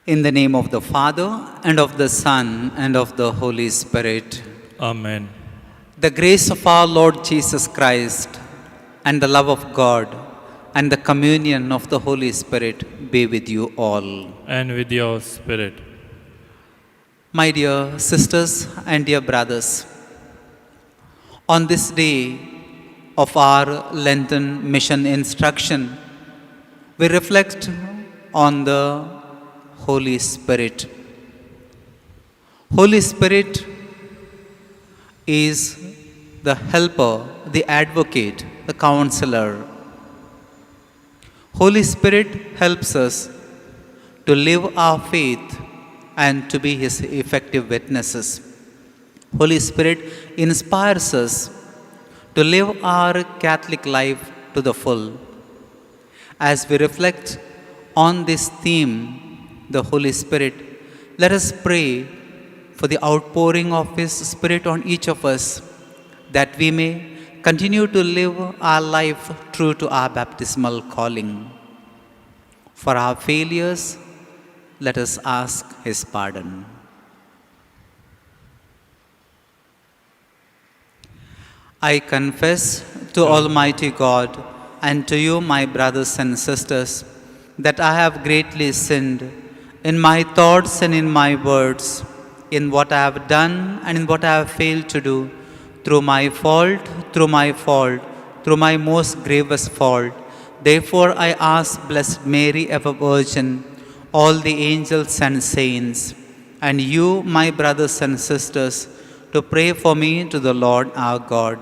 In the name of the Father, and of the Son, and of the Holy Spirit. Amen. The grace of our Lord Jesus Christ, and the love of God, and the communion of the Holy Spirit be with you all. And with your spirit. My dear sisters and dear brothers, on this day of our Lenten mission instruction, we reflect on the Holy Spirit. Holy Spirit is the helper, the advocate, the counselor. Holy Spirit helps us to live our faith and to be His effective witnesses. Holy Spirit inspires us to live our Catholic life to the full. As we reflect on this theme, the Holy Spirit, let us pray for the outpouring of His Spirit on each of us, that we may continue to live our life true to our baptismal calling. For our failures, let us ask His pardon. I confess to Almighty God and to you, my brothers and sisters, that I have greatly sinned in my thoughts and in my words, in what I have done and in what I have failed to do, through my fault, through my most grievous fault. Therefore I ask Blessed Mary, ever Virgin, all the angels and saints, and you, my brothers and sisters, to pray for me to the Lord our God.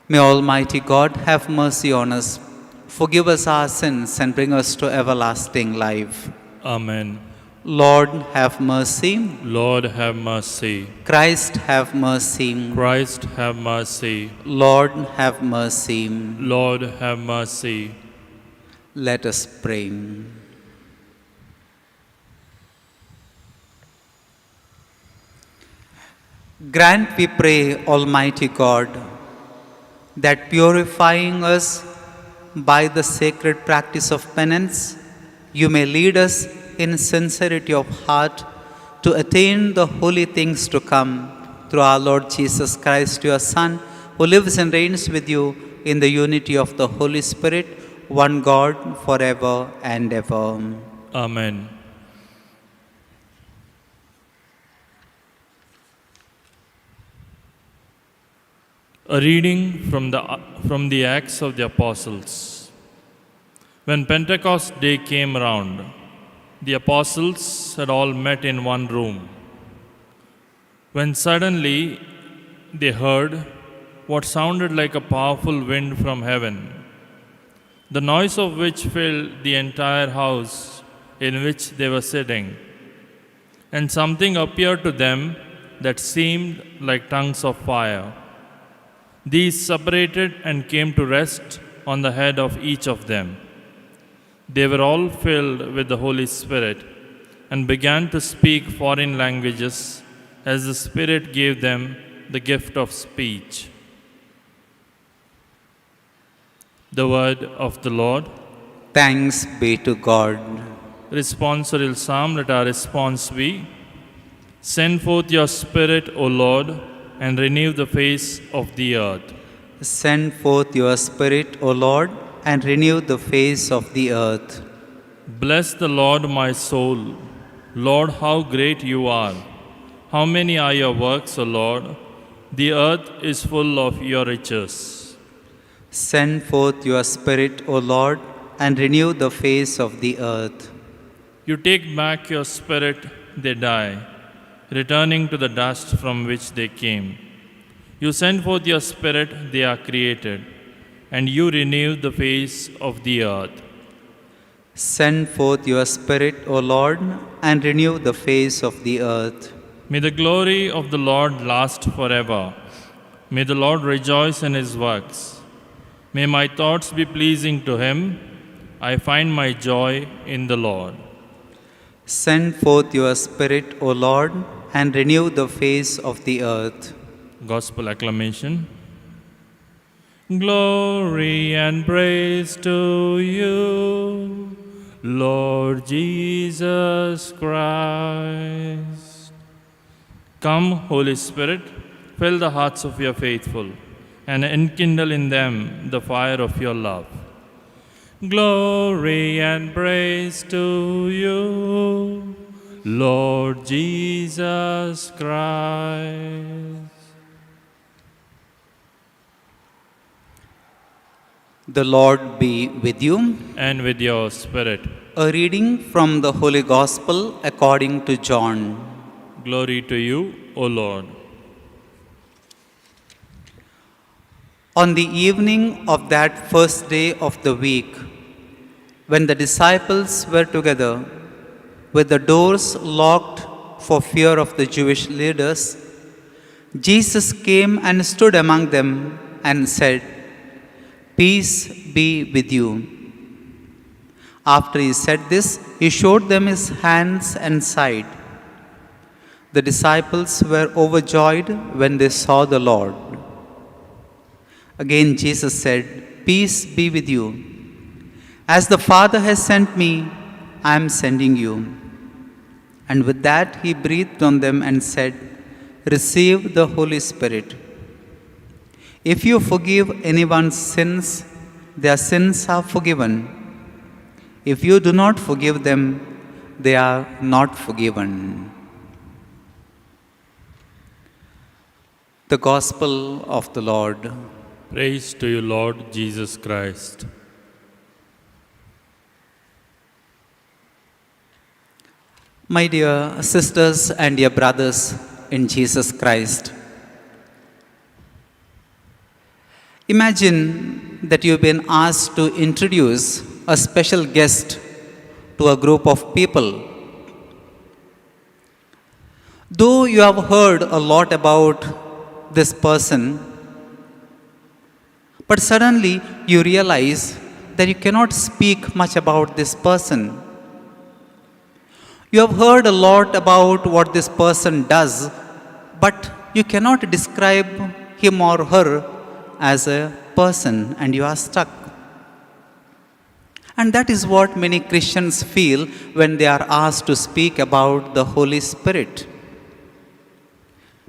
May Almighty God have mercy on us, forgive us our sins, and bring us to everlasting life. Amen. Lord, have mercy. Lord, have mercy. Christ, have mercy. Christ, have mercy. Lord, have mercy. Lord, have mercy. Let us pray. Grant, we pray, Almighty God, that purifying us by the sacred practice of penance, you may lead us in sincerity of heart to attain the holy things to come, through our Lord Jesus Christ, your Son, who lives and reigns with you in the unity of the Holy Spirit, one God, forever and ever. Amen. A reading from the Acts of the Apostles. When Pentecost Day came round, the apostles had all met in one room, when suddenly they heard what sounded like a powerful wind from heaven, the noise of which filled the entire house in which they were sitting. And something appeared to them that seemed like tongues of fire. These separated and came to rest on the head of each of them. They were all filled with the Holy Spirit and began to speak foreign languages as the Spirit gave them the gift of speech. The word of the Lord. Thanks be to God. Responsorial Psalm, let our response be: Send forth your Spirit, O Lord, and renew the face of the earth. Send forth your Spirit, O Lord, and renew the face of the earth. Bless the Lord, my soul. Lord, how great you are! How many are your works, O Lord? The earth is full of your riches. Send forth your Spirit, O Lord, and renew the face of the earth. You take back your Spirit, they die, returning to the dust from which they came. You send forth your Spirit, they are created, and you renew the face of the earth. Send forth your Spirit, O Lord, and renew the face of the earth. May the glory of the Lord last forever. May the Lord rejoice in His works. May my thoughts be pleasing to Him. I find my joy in the Lord. Send forth your Spirit, O Lord, and renew the face of the earth. Gospel acclamation. Glory and praise to you, Lord Jesus Christ. Come, Holy Spirit, fill the hearts of your faithful and enkindle in them the fire of your love. Glory and praise to you, Lord Jesus Christ. The Lord be with you. And with your spirit. A reading from the Holy Gospel according to John. Glory to you, O Lord. On the evening of that first day of the week, when the disciples were together, with the doors locked for fear of the Jewish leaders, Jesus came and stood among them and said, "Peace be with you." After he said this, he showed them his hands and side. The disciples were overjoyed when they saw the Lord. Again Jesus said, "Peace be with you. As the Father has sent me, I am sending you." And with that he breathed on them and said, "Receive the Holy Spirit. If you forgive anyone's sins, their sins are forgiven. If you do not forgive them, they are not forgiven." The Gospel of the Lord. Praise to you, Lord Jesus Christ. My dear sisters and dear brothers in Jesus Christ, imagine that you've been asked to introduce a special guest to a group of people. Though you have heard a lot about this person, but suddenly you realize that you cannot speak much about this person. You have heard a lot about what this person does, but you cannot describe him or her as a person, and you are stuck. And that is what many Christians feel when they are asked to speak about the Holy Spirit.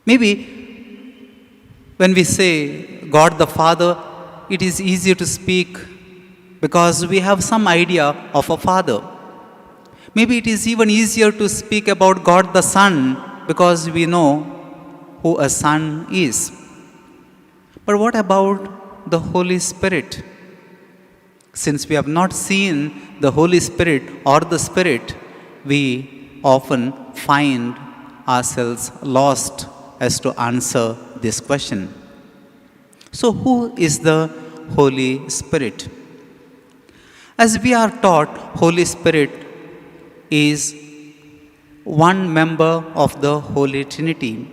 Maybe when we say God the Father, it is easier to speak because we have some idea of a father. Maybe it is even easier to speak about God the Son because we know who a son is. But what about the Holy Spirit? Since we have not seen the Holy Spirit or the Spirit, we often find ourselves lost as to answer this question. So, who is the Holy Spirit? As we are taught, Holy Spirit is one member of the Holy Trinity.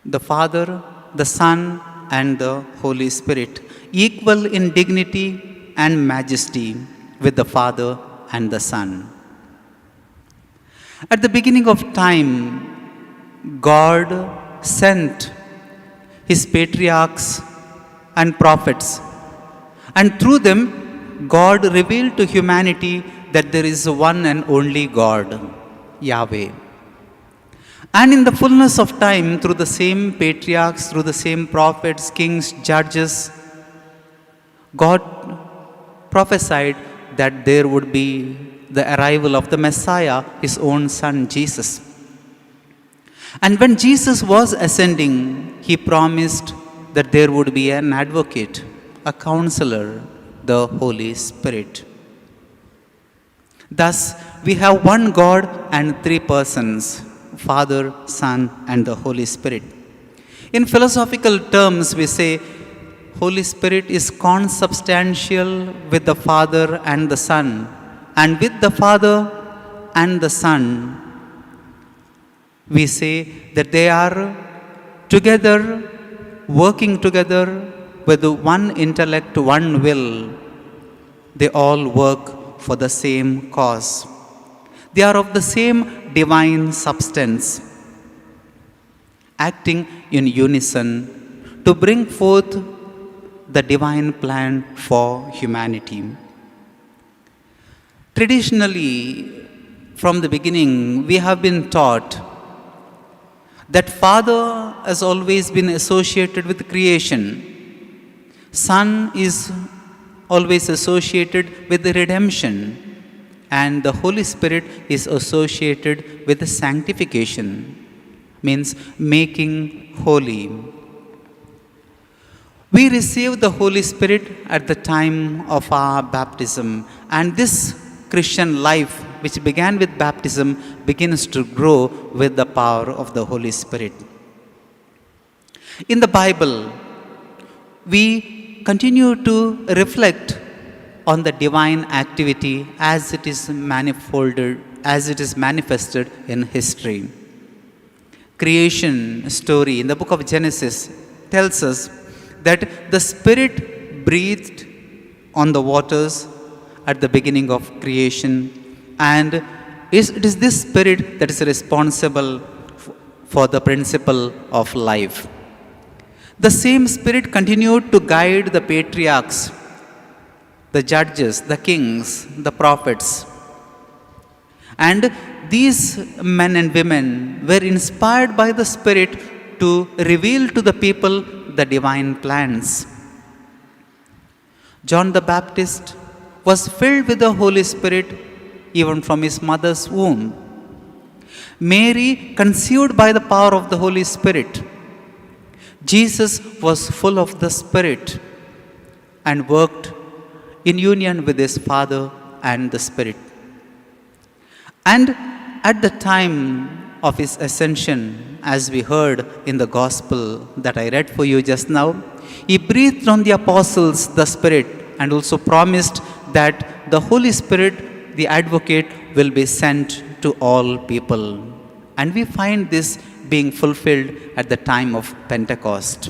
The Father, the Son, and the Holy Spirit, equal in dignity and majesty with the Father and the Son. At the beginning of time, God sent His patriarchs and prophets, and through them, God revealed to humanity that there is one and only God, Yahweh. And in the fullness of time, through the same patriarchs, through the same prophets, kings, judges, God prophesied that there would be the arrival of the Messiah, His own Son, Jesus. And when Jesus was ascending, He promised that there would be an advocate, a counselor, the Holy Spirit. Thus, we have one God and three persons, Father, Son, and the Holy Spirit. In philosophical terms, we say Holy Spirit is consubstantial with the Father and the Son, and with the Father and the Son, we say that they are together, working together with one intellect, one will. They all work for the same cause. They are of the same divine substance, acting in unison to bring forth the divine plan for humanity. Traditionally, from the beginning, we have been taught that Father has always been associated with creation. Son is always associated with the redemption, and the Holy Spirit is associated with the sanctification, means making holy. We receive the Holy Spirit at the time of our baptism, and this Christian life, which began with baptism, begins to grow with the power of the Holy Spirit. In the Bible, we continue to reflect on the divine activity as it is manifolded, as it is manifested in history. Creation story in the book of Genesis tells us that the Spirit breathed on the waters at the beginning of creation, and it is this Spirit that is responsible for the principle of life. The same Spirit continued to guide the patriarchs, the judges, the kings, the prophets. And these men and women were inspired by the Spirit to reveal to the people the divine plans. John the Baptist was filled with the Holy Spirit even from his mother's womb. Mary conceived by the power of the Holy Spirit. Jesus was full of the Spirit and worked in union with his Father and the Spirit. And at the time of his ascension, as we heard in the gospel that I read for you just now, he breathed on the apostles the Spirit and also promised that the Holy Spirit, the advocate, will be sent to all people. And we find this being fulfilled at the time of Pentecost.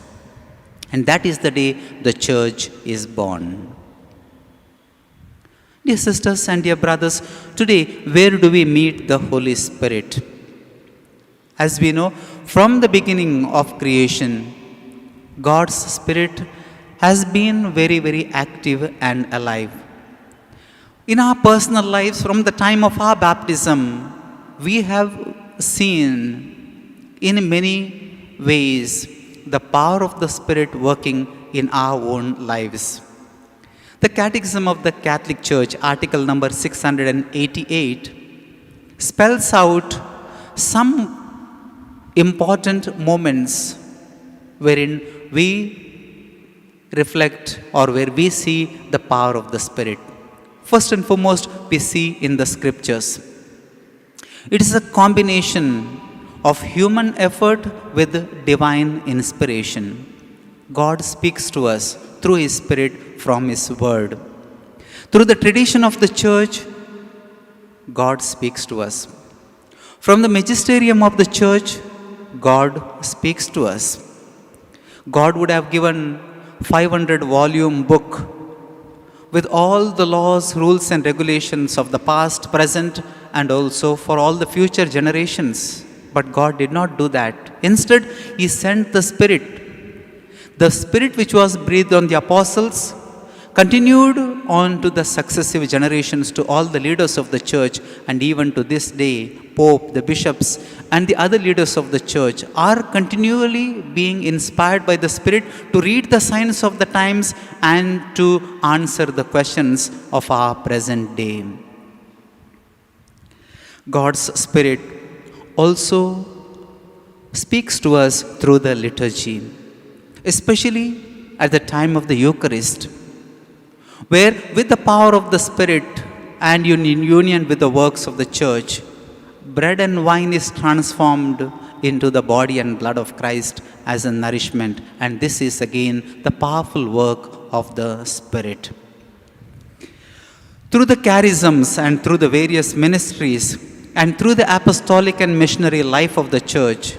And that is the day the church is born. Dear sisters and dear brothers, today where do we meet the Holy Spirit? As we know, from the beginning of creation, God's Spirit has been very, very active and alive. In our personal lives, from the time of our baptism, we have seen in many ways the power of the Spirit working in our own lives. The Catechism of the Catholic Church, article number 688, spells out some important moments wherein we reflect or where we see the power of the Spirit. First and foremost, we see in the scriptures. It is a combination of human effort with divine inspiration. God speaks to us through His Spirit from His Word. Through the tradition of the Church, God speaks to us. From the magisterium of the Church, God speaks to us. God would have given 500-volume book with all the laws, rules and regulations of the past, present and also for all the future generations. But God did not do that. Instead, He sent the Spirit. The Spirit which was breathed on the apostles continued on to the successive generations, to all the leaders of the church, and even to this day, Pope, the bishops, and the other leaders of the church are continually being inspired by the Spirit to read the signs of the times and to answer the questions of our present day. God's Spirit also speaks to us through the liturgy, especially at the time of the Eucharist, where with the power of the Spirit and in union with the works of the church, bread and wine is transformed into the body and blood of Christ as a nourishment. And this is again the powerful work of the Spirit. Through the charisms and through the various ministries and through the apostolic and missionary life of the church,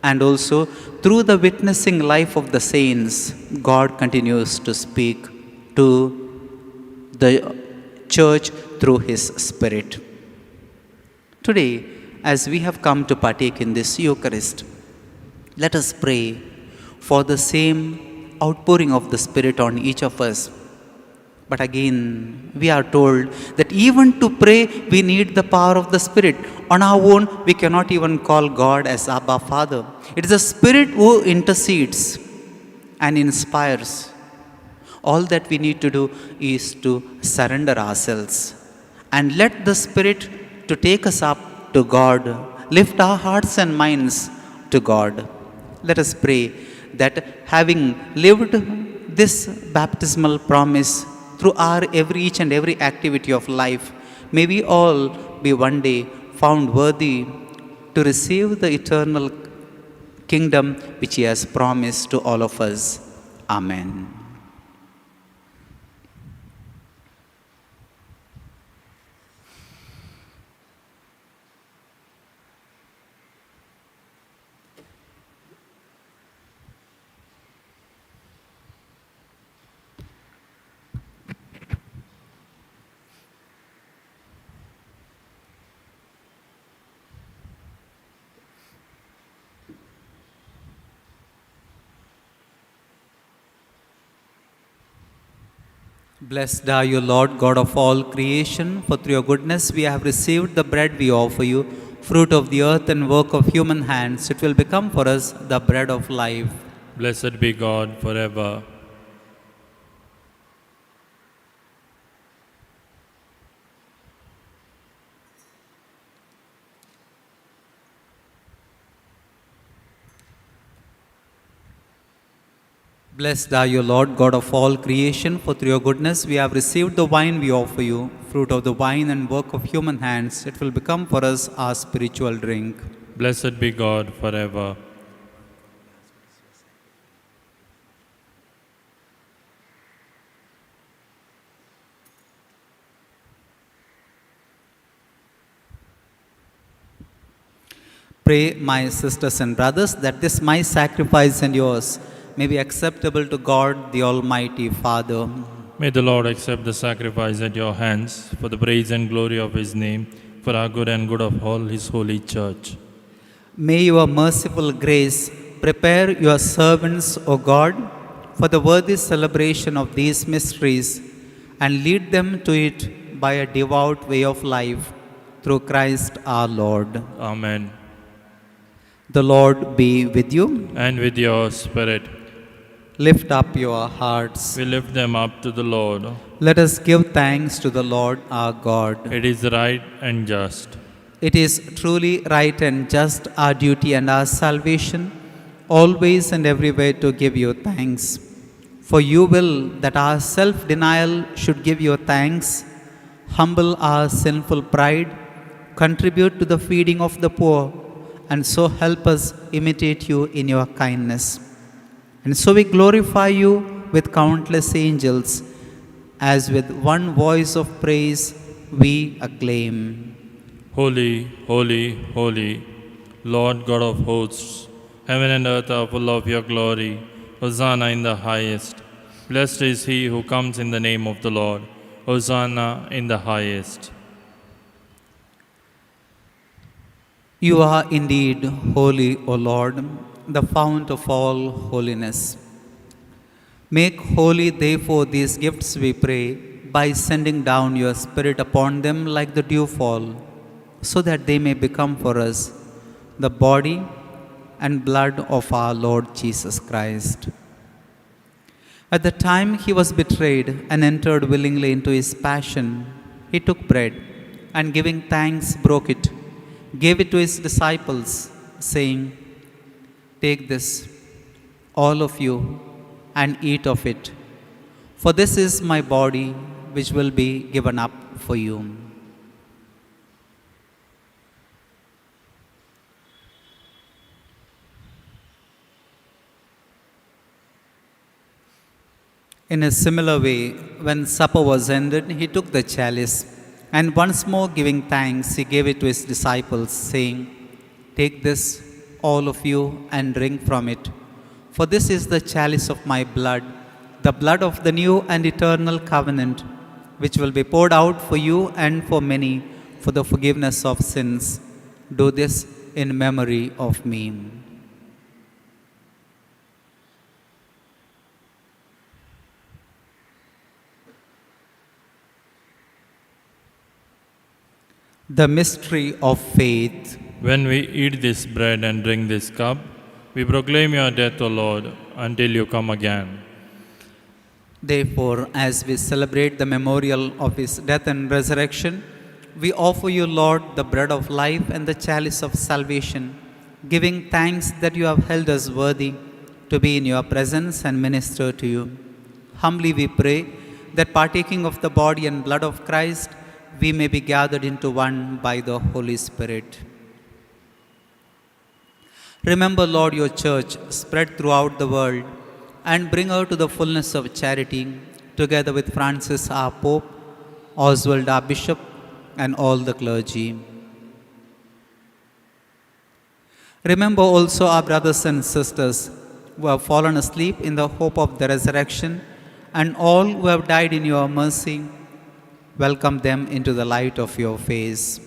and also through the witnessing life of the saints, God continues to speak to the church through His Spirit. Today, as we have come to partake in this Eucharist, let us pray for the same outpouring of the Spirit on each of us. But again, we are told that even to pray, we need the power of the Spirit. On our own, we cannot even call God as Abba Father. It is the Spirit who intercedes and inspires. All that we need to do is to surrender ourselves and let the Spirit to take us up to God, lift our hearts and minds to God. Let us pray that having lived this baptismal promise through our each and every activity of life, may we all be one day found worthy to receive the eternal kingdom which He has promised to all of us. Amen. Blessed are you, Lord, God of all creation, for through your goodness we have received the bread we offer you, fruit of the earth and work of human hands. It will become for us the bread of life. Blessed be God forever. Blessed are you, Lord, God of all creation, for through your goodness we have received the wine we offer you, fruit of the vine and work of human hands. It will become for us our spiritual drink. Blessed be God forever. Pray, my sisters and brothers, that this my sacrifice and yours may be acceptable to God, the Almighty Father. May the Lord accept the sacrifice at your hands for the praise and glory of His name, for our good and good of all His holy church. May your merciful grace prepare your servants, O God, for the worthy celebration of these mysteries and lead them to it by a devout way of life, through Christ our Lord. Amen. The Lord be with you. And with your spirit, Lift up your hearts. we lift them up to the Lord. Let us give thanks to the Lord our God. It is right and just. It is truly right and just, our duty and our salvation, always and everywhere to give you thanks. For you will that our self-denial should give you thanks, humble our sinful pride, contribute to the feeding of the poor, and so help us imitate you in your kindness. And so we glorify you with countless angels, as with one voice of praise we acclaim. Holy, holy, holy, Lord God of hosts, heaven and earth are full of your glory. Hosanna in the highest. Blessed is he who comes in the name of the Lord. Hosanna in the highest. You are indeed holy, O Lord, the fount of all holiness. Make holy, therefore, these gifts, we pray, by sending down your Spirit upon them like the dewfall, so that they may become for us the body and blood of our Lord Jesus Christ. At the time he was betrayed and entered willingly into his passion, he took bread and, giving thanks, broke it, gave it to his disciples, saying, "Take this, all of you, and eat of it, for this is my body which will be given up for you." In a similar way, when supper was ended, he took the chalice, and once more giving thanks, he gave it to his disciples, saying, "Take this, all of you, and drink from it. For this is the chalice of my blood, the blood of the new and eternal covenant, which will be poured out for you and for many for the forgiveness of sins. Do this in memory of me." The mystery of faith. When we eat this bread and drink this cup, we proclaim your death, O Lord, until you come again. Therefore, as we celebrate the memorial of his death and resurrection, we offer you, Lord, the bread of life and the chalice of salvation, giving thanks that you have held us worthy to be in your presence and minister to you. Humbly we pray that partaking of the body and blood of Christ, we may be gathered into one by the Holy Spirit. Remember, Lord, your church spread throughout the world and bring her to the fullness of charity, together with Francis our Pope, Oswald our Bishop, and all the clergy. Remember also our brothers and sisters who have fallen asleep in the hope of the resurrection, and all who have died in your mercy. Welcome them into the light of your face.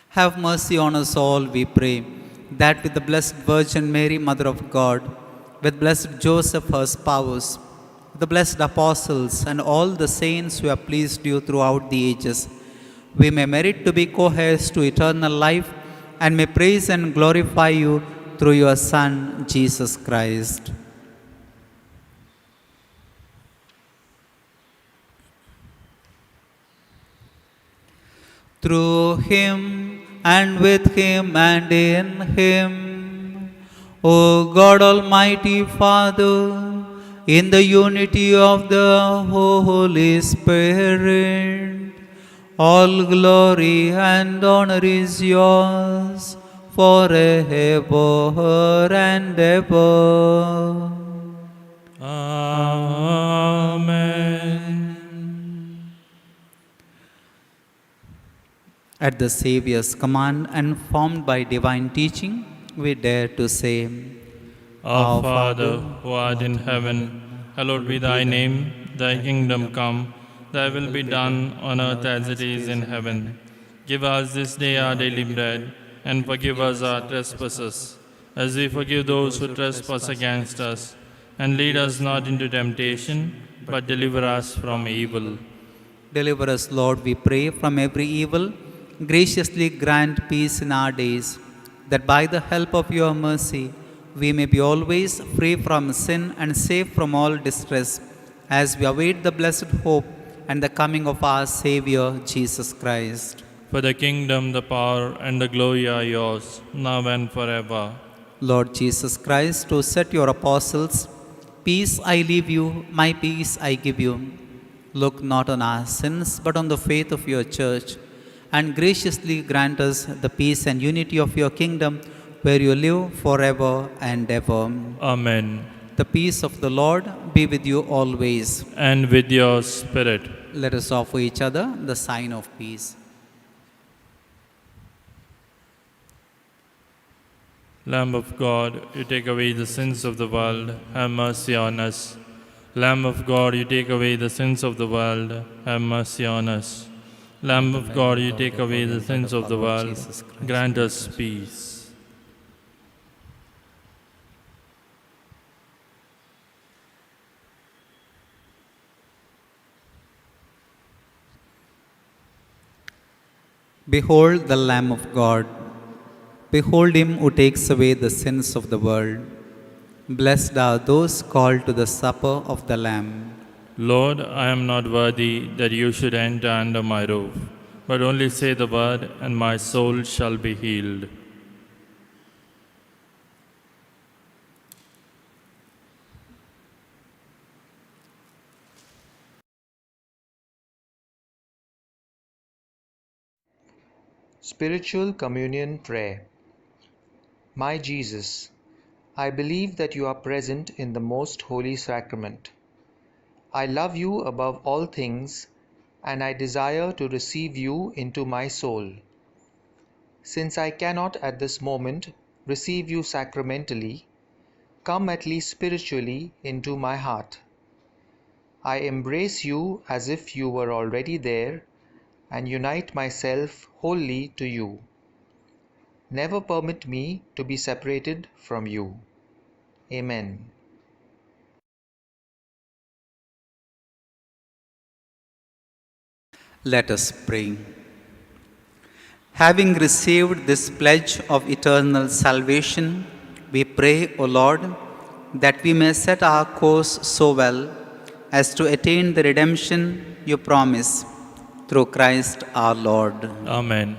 Have mercy on us all, we pray, that with the Blessed Virgin Mary, Mother of God, with blessed Joseph, her spouse, the blessed apostles, and all the saints who have pleased you throughout the ages, we may merit to be co-heirs to eternal life and may praise and glorify you through your Son, Jesus Christ. Through him and with him and in him, O God Almighty Father, in the unity of the Holy Spirit, all glory and honor is yours forever and ever. Amen. At the Saviour's command and formed by divine teaching, we dare to say, Our Father, who art in heaven, hallowed be thy name. Thy kingdom come, thy will be done on earth as it is in heaven. Give us this day our daily bread, and forgive us our trespasses, as we forgive those who trespass against us. And lead us not into temptation, but deliver us from evil. Deliver us, Lord, we pray, from every evil. Graciously grant peace in our days, that by the help of your mercy we may be always free from sin and safe from all distress, as we await the blessed hope and the coming of our Saviour, Jesus Christ. For the kingdom, the power, and the glory are yours, now and forever. Lord Jesus Christ, who said your apostles, "Peace I leave you, my peace I give you," look not on our sins, but on the faith of your church, and graciously grant us the peace and unity of your kingdom, where you live forever and ever. Amen. The peace of the Lord be with you always. And with your spirit. Let us offer each other the sign of peace. Lamb of God, you take away the sins of the world, have mercy on us. Lamb of God, you take away the sins of the world, have mercy on us. Lamb of God, you take away the sins of the world, grant us peace. Behold the Lamb of God. Behold him who takes away the sins of the world. Blessed are those called to the supper of the Lamb. Lord, I am not worthy that you should enter under my roof, but only say the word, and my soul shall be healed. Spiritual Communion Prayer. My Jesus, I believe that you are present in the most holy sacrament. I love you above all things, and I desire to receive you into my soul. Since I cannot at this moment receive you sacramentally, come at least spiritually into my heart. I embrace you as if you were already there, and unite myself wholly to you. Never permit me to be separated from you. Amen. Let us pray. Having received this pledge of eternal salvation, we pray, O Lord, that we may set our course so well as to attain the redemption you promise through Christ our Lord. Amen.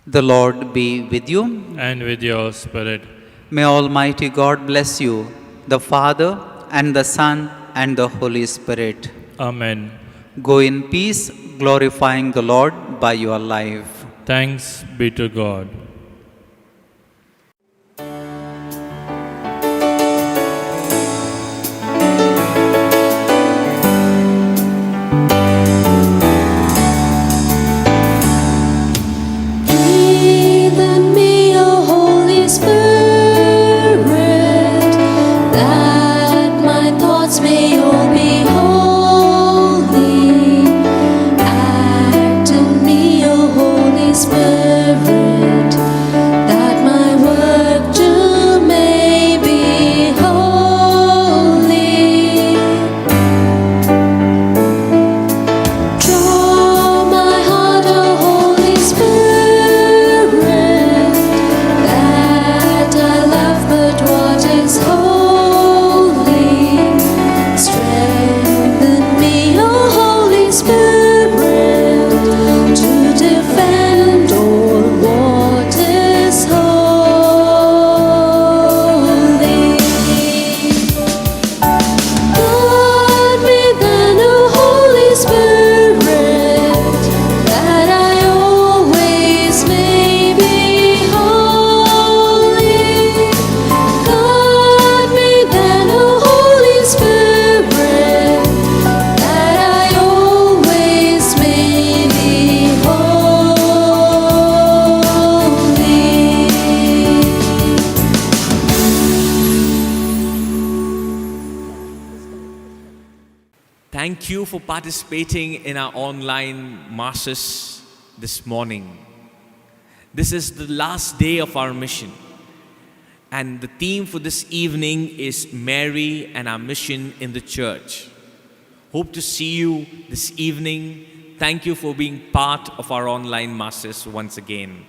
The Lord be with you. And with your spirit. May Almighty God bless you, the Father and the Son and the Holy Spirit. Amen. Go in peace, glorifying the Lord by your life. Thanks be to God. Breathe in me, O Holy Spirit, that my thoughts may all be holy. Act in me, O Holy Spirit, that my work too may be holy. Draw my heart, O Holy Spirit, that I love but what is holy. Strengthen me, O Holy Spirit, to defend all what is holy. Guide me then, O Holy Spirit, that I always may be holy. Guide me then, O Holy Spirit, that I always may be holy. Thank you for participating in our online masses this morning. This is the last day of our mission, and the theme for this evening is Mary and our mission in the church. Hope to see you this evening. Thank you for being part of our online masses once again.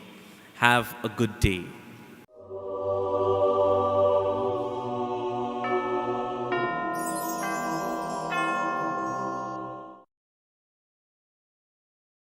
Have a good day.